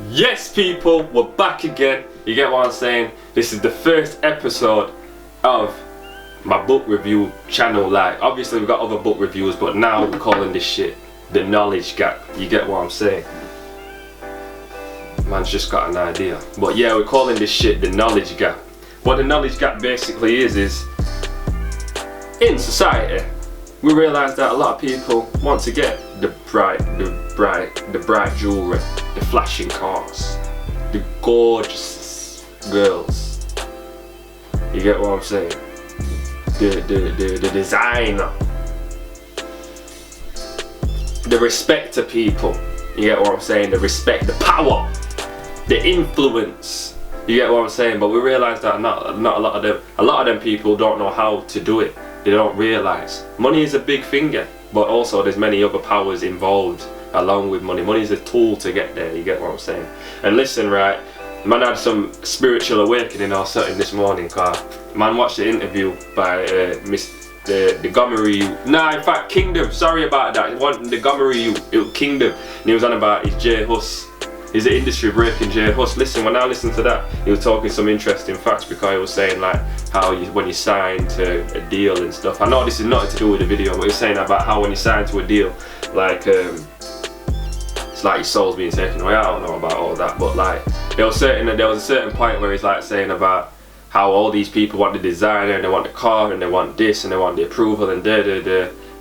Yes, people, we're back again. You get what I'm saying? This is the first episode of my book review channel. Like, obviously we've got other book reviews, but now we're calling this shit the knowledge gap. You get what I'm saying? Man's just got an idea. But yeah, we're calling this shit the knowledge gap. What the knowledge gap basically is in society, we realise that a lot of people want to get the bright jewellery, the flashing cars, the gorgeous girls. You get what I'm saying? The designer, the respect to people. You get what I'm saying? The respect, the power, the influence. You get what I'm saying? But we realise that not a lot of them people don't know how to do it. They don't realise money is a big finger, but also there's many other powers involved along with money. Money is a tool to get there. You get what I'm saying? And listen, right, man had some spiritual awakening or something this morning, cause man watched the interview by the Gomery. Nah, in fact, Kingdom. Sorry about that. It wasn't the Gomery Kingdom. And he was on about his J Hus. He's an industry breaking J Hus. Listen, when I listened to that, he was talking some interesting facts, because he was saying like how when you sign to a deal and stuff. I know this is nothing to do with the video, but he was saying about how when you sign to a deal, like it's like your soul's being taken away. I don't know about all that, but like there was a certain point where he's like saying about how all these people want the designer and they want the car and they want this and they want the approval and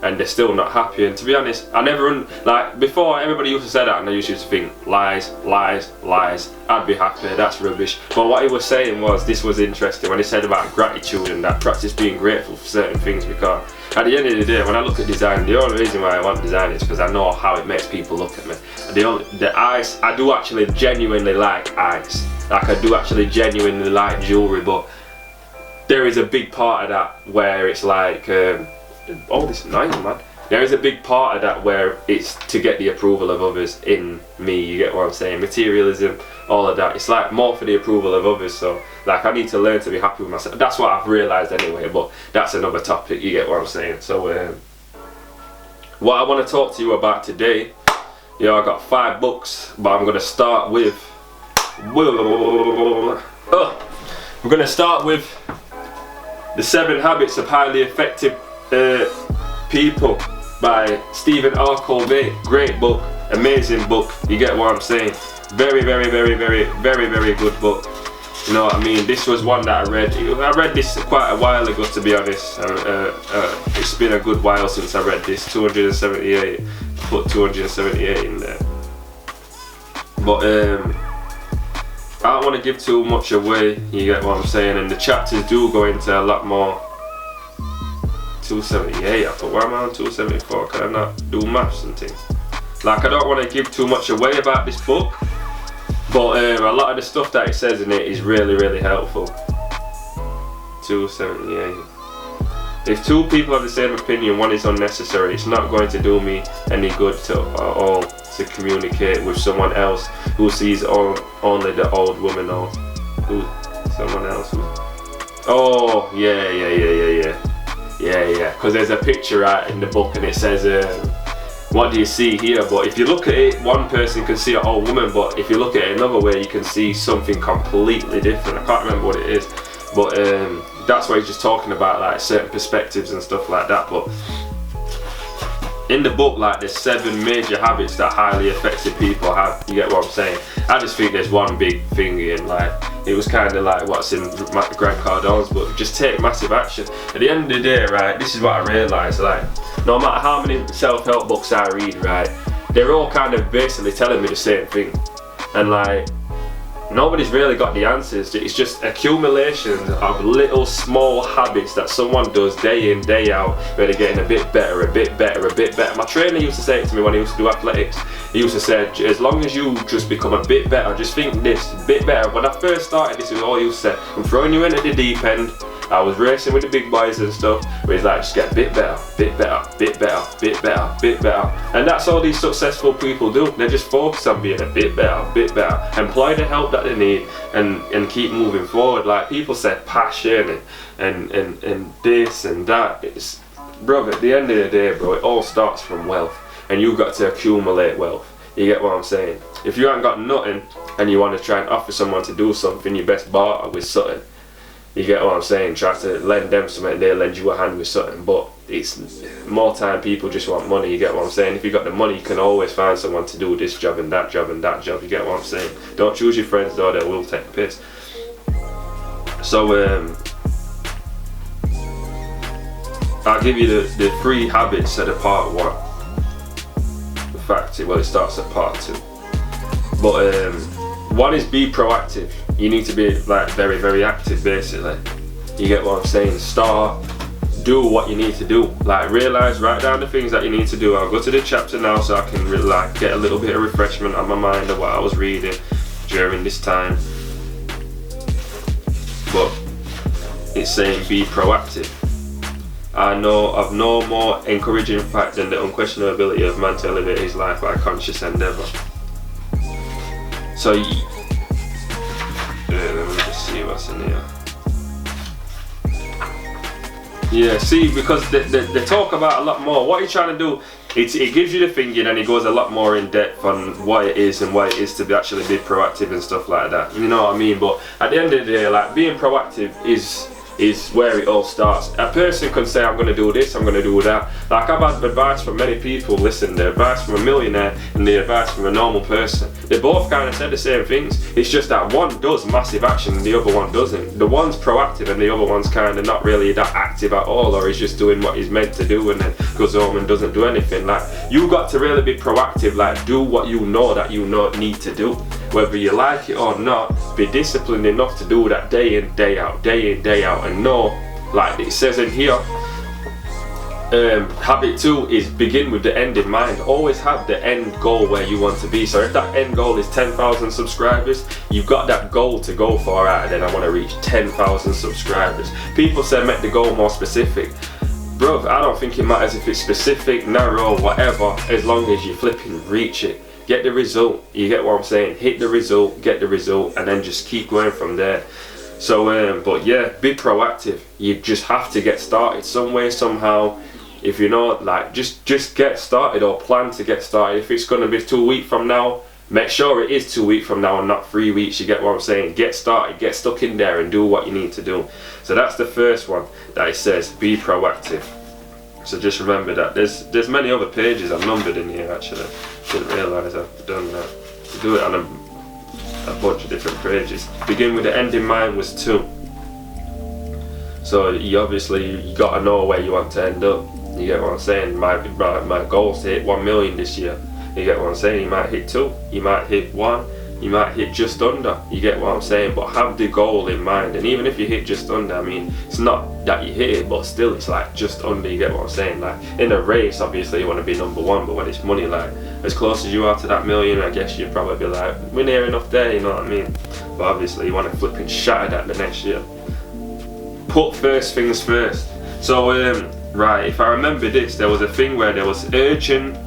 and they're still not happy. And to be honest, I never, like before, everybody used to say that and I used to think lies, lies, lies. I'd be happy, that's rubbish. But what he was saying was, this was interesting when he said about gratitude and that practice being grateful for certain things, because at the end of the day, when I look at design, the only reason why I want design is because I know how it makes people look at me. The eyes, I do actually genuinely like eyes. Like I do actually genuinely like jewellery, but there is a big part of that where it's like, oh, this is nice, man. There is a big part of that where it's to get the approval of others in me. You get what I'm saying? Materialism, all of that. It's like more for the approval of others. So like I need to learn to be happy with myself. That's what I've realised anyway, but that's another topic. You get what I'm saying? So what I want to talk to you about today, I got 5 books, but I'm going to start with we're going to start with The 7 Habits of Highly Effective People by Stephen R. Covey. Great book, amazing book. You get what I'm saying? Very good book. You know what I mean? This was one that I read this quite a while ago, to be honest. It's been a good while since I read this. 278. Put 278 in there. But I don't want to give too much away. You get what I'm saying? And the chapters do go into a lot more. 278, I thought, why am I on 274? Can I not do maths and things? Like, I don't want to give too much away about this book, but a lot of the stuff that it says in it is really helpful. 278. If 2 people have the same opinion, one is unnecessary. It's not going to do me any good to all to communicate with someone else who sees only the old woman or someone else. Oh, yeah. Because there's a picture right in the book and it says, what do you see here? But if you look at it, one person can see an old woman, but if you look at it another way, you can see something completely different. I can't remember what it is, but that's what he's just talking about, like certain perspectives and stuff like that. But in the book, like there's 7 major habits that highly effective people have. You get what I'm saying? I just think there's one big thing in, like, it was kind of like what's in Grant Cardone's book, just take massive action. At the end of the day, right, this is what I realised, like, no matter how many self-help books I read, right, they're all kind of basically telling me the same thing. And like, nobody's really got the answers. It's just accumulations of little small habits that someone does day in, day out, where they're getting a bit better. My trainer used to say it to me when he used to do athletics. He used to say, as long as you just become a bit better, just think this, a bit better. When I first started, this is all he used to say. I'm throwing you in at the deep end. I was racing with the big boys and stuff, where he's like, just get a bit better. And that's all these successful people do. They just focus on being a bit better. Employ the help that they need and keep moving forward. Like people say passion and this and that. It's, bro, at the end of the day, bro, it all starts from wealth. And you've got to accumulate wealth. You get what I'm saying? If you haven't got nothing and you want to try and offer someone to do something, you best barter with something. You get what I'm saying? Try to lend them something, they lend you a hand with something. But it's more time people just want money. You get what I'm saying? If you got the money, you can always find someone to do this job and that job and that job. You get what I'm saying? Don't choose your friends though, they will take the piss. So I'll give you the 3 habits at the part 1. The fact, well, it starts at part 2. But 1 is be proactive. You need to be like very, very active basically. You get what I'm saying? Start, do what you need to do. Like realize, write down the things that you need to do. I'll go to the chapter now so I can like get a little bit of refreshment on my mind of what I was reading during this time. But it's saying be proactive. I know of no more encouraging fact than the unquestionable ability of man to elevate his life by conscious endeavour. So let me just see what's in here. Yeah, see, because they talk about a lot more. What you're trying to do, it gives you the thinking, and it goes a lot more in depth on what it is and what it is to actually be proactive and stuff like that. You know what I mean? But at the end of the day, like being proactive is where it all starts. A person can say, I'm going to do this, I'm going to do that. Like I've had advice from many people. Listen, the advice from a millionaire and the advice from a normal person, they both kind of said the same things. It's just that one does massive action and the other one doesn't. The one's proactive and the other one's kind of not really that active at all, or he's just doing what he's meant to do and then goes home and doesn't do anything. Like you got to really be proactive, like do what you know that you need to do. Whether you like it or not, be disciplined enough to do that day in, day out, and know, like it says in here, habit 2 is begin with the end in mind. Always have the end goal where you want to be. So if that end goal is 10,000 subscribers, you've got that goal to go for. Right, then I want to reach 10,000 subscribers. People say make the goal more specific. Bro, I don't think it matters if it's specific, narrow, whatever, as long as you flipping reach it. Get the result. You get what I'm saying? Hit the result, get the result, and then just keep going from there. So but yeah, be proactive. You just have to get started some way, somehow. If you know, like just get started or plan to get started. If it's going to be 2 weeks from now, make sure it is 2 weeks from now and not 3 weeks. You get what I'm saying? Get started, get stuck in there and do what you need to do. So that's the first one that it says, be proactive. So just remember that. There's many other pages I've numbered in here actually. Didn't realise I've done that. To do it on a bunch of different pages. Begin with the end in mind was 2. So you got to know where you want to end up. You get what I'm saying? My goal is to hit 1 million this year. You get what I'm saying? You might hit 2, you might hit 1, you might hit just under. You get what I'm saying? But have the goal in mind. And even if you hit just under, I mean, it's not that you hit it, but still it's like just under. You get what I'm saying? Like in a race, obviously you want to be number 1, but when it's money, like as close as you are to that million, I guess you'd probably be like, we're near enough there, you know what I mean? But obviously you want to flip and shatter that the next year. Put first things first. So right, if I remember this, there was a thing where there was urgent,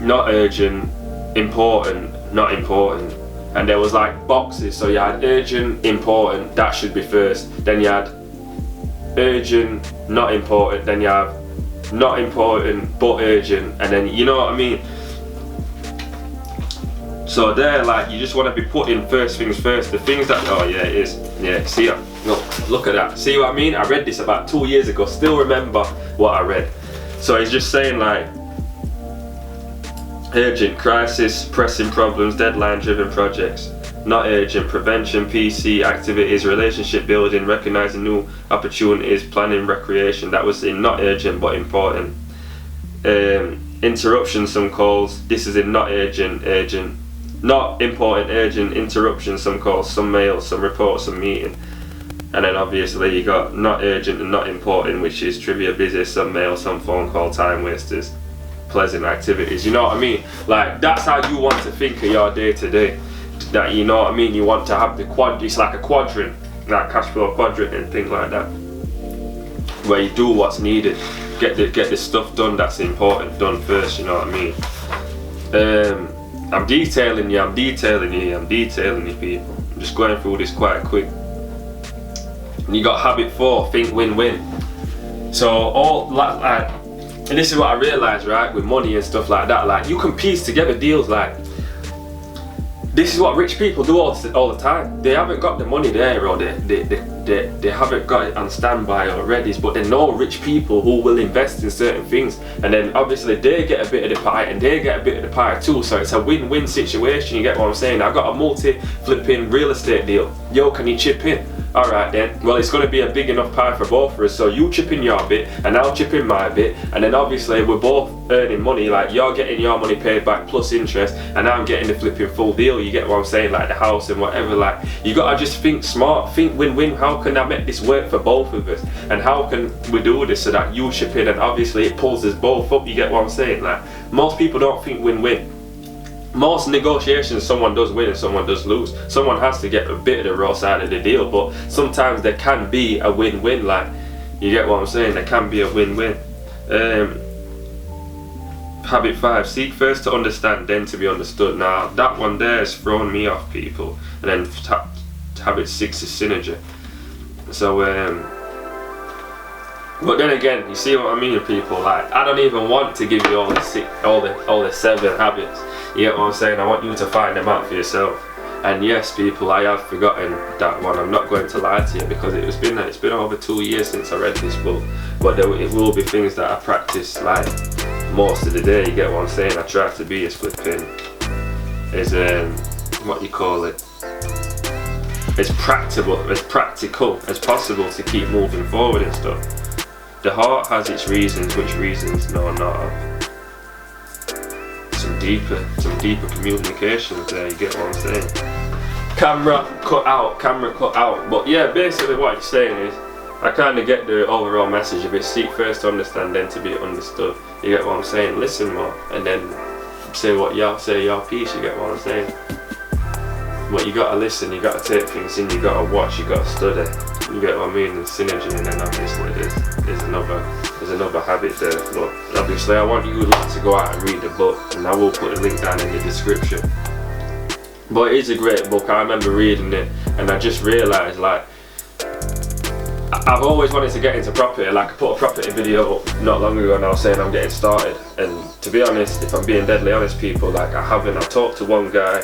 not urgent, important, not important, and there was like boxes. So you had urgent, important, that should be first, then you had urgent, not important, then you have not important but urgent, and then you know what I mean. So there, like, you just want to be putting first things first. The things that, oh yeah, it is, yeah, see that, look at that, see what I mean? I read this about 2 years ago, still remember what I read. So it's just saying like urgent, crisis, pressing problems, deadline driven projects. Not urgent, prevention, PC, activities, relationship building, recognizing new opportunities, planning, recreation. That was in not urgent but important. Interruption, some calls. This is in not urgent, urgent. Not important, urgent, interruption, some calls, some mails, some reports, some meeting. And then obviously you got not urgent and not important, which is trivia, busy, some mail, some phone call, time wasters, pleasant activities. You know what I mean? Like that's how you want to think of your day to day. That, you know what I mean? You want to have the it's like a quadrant, like cash flow quadrant and things like that, where you do what's needed, get the stuff done that's important done first. You know what I mean? I'm detailing you people. I'm just going through this quite quick. And you got habit 4, think win-win. So all like, and this is what I realized, right, with money and stuff like that, like you can piece together deals. Like this is what rich people do all the time. They haven't got the money there, or they haven't got it on standby already, but they know rich people who will invest in certain things, and then obviously they get a bit of the pie and they get a bit of the pie too, so it's a win-win situation. You get what I'm saying? I got a multi-flipping real estate deal. Yo, can you chip in? Alright then, well, it's going to be a big enough pie for both of us, so you chip in your bit and I'll chip in my bit, and then obviously we're both earning money. Like, you're getting your money paid back plus interest and I'm getting the flipping full deal. You get what I'm saying? Like the house and whatever. Like, you gotta just think smart, think win-win. How can I make this work for both of us, and how can we do this so that you chip in and obviously it pulls us both up? You get what I'm saying? Like, most people don't think win-win. Most negotiations, someone does win and someone does lose. Someone has to get a bit of the raw side of the deal, but sometimes there can be a win-win. Like, you get what I'm saying? There can be a win-win. Habit 5, seek first to understand, then to be understood. Now, that one there has thrown me off, people. And then habit 6 is synergy. So, but then again, you see what I mean, people? Like, I don't even want to give you all the 7 habits. You get what I'm saying? I want you to find them out for yourself. And yes, people, I have forgotten that one. I'm not going to lie to you, because it's been over 2 years since I read this book. But it will be things that I practice like most of the day. You get what I'm saying? I try to be as flipping as what you call it, as practical as possible to keep moving forward and stuff. The heart has its reasons, which reasons no not of. Some deeper communications there, you get what I'm saying? Camera cut out. But yeah, basically what you're saying is, I kind of get the overall message of it. Seek first to understand, then to be understood. You get what I'm saying? Listen more, and then say your piece. You get what I'm saying? But you gotta listen, you gotta take things in, you gotta watch, you gotta study. You get what I mean? And synergy, and then obviously there's another habit there. But obviously I want you to go out and read the book, and I will put the link down in the description. But it is a great book. I remember reading it and I just realised, like, I've always wanted to get into property. Like, I put a property video up not long ago and I was saying I'm getting started, and to be honest, if I'm being deadly honest, people, like, I talked to one guy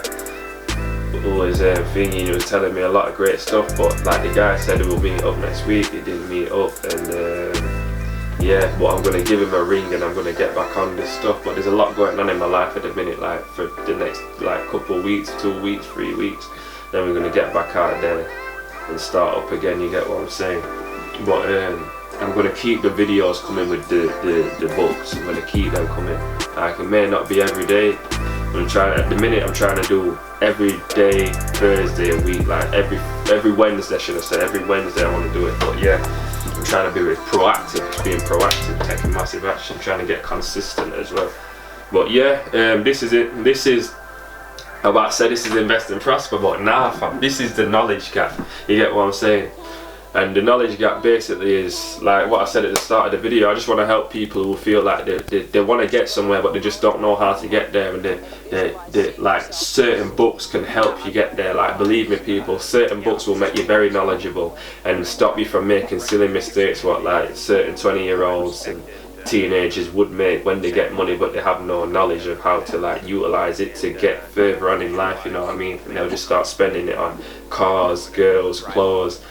who was thinking, he was telling me a lot of great stuff, but like the guy said we'll meet up next week. He didn't meet up, and yeah, but I'm gonna give him a ring and I'm gonna get back on this stuff. But there's a lot going on in my life at the minute, like for the next like couple of weeks, 2 weeks, 3 weeks, then we're gonna get back out there and start up again. You get what I'm saying? But I'm gonna keep the videos coming with the books. I'm gonna keep them coming. Like, it may not be every day. At the minute I'm trying to do every day, Thursday a week, like every Wednesday, should I say. Every Wednesday I want to do it. But yeah, I'm trying to be proactive, being proactive, taking massive action, trying to get consistent as well. But yeah, this is it. This is, I'm about to say this is Invest and Prosper, but nah, fam, this is the knowledge gap. You get what I'm saying? And the knowledge gap basically is like what I said at the start of the video. I just want to help people who feel like they want to get somewhere, but they just don't know how to get there. And they like, certain books can help you get there. Like, believe me, people, certain books will make you very knowledgeable and stop you from making silly mistakes what like certain 20-year-olds and teenagers would make when they get money, but they have no knowledge of how to like utilize it to get further on in life. You know what I mean? And they'll just start spending it on cars, girls, clothes.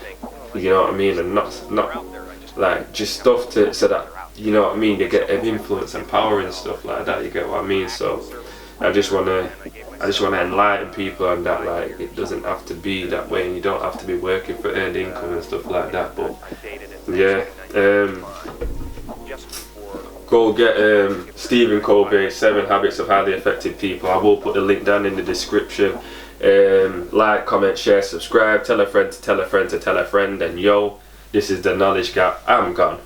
You know what I mean? And not like just stuff so that, you know what I mean, they get influence and power and stuff like that. You get what I mean? So I just wanna enlighten people on that. Like, it doesn't have to be that way, and you don't have to be working for earned income and stuff like that. But yeah, go get Stephen Covey, 7 Habits of Highly Effective People. I will put the link down in the description. Like, comment, share, subscribe, tell a friend to tell a friend to tell a friend, and yo, this is the Knowledge Gap. I'm gone.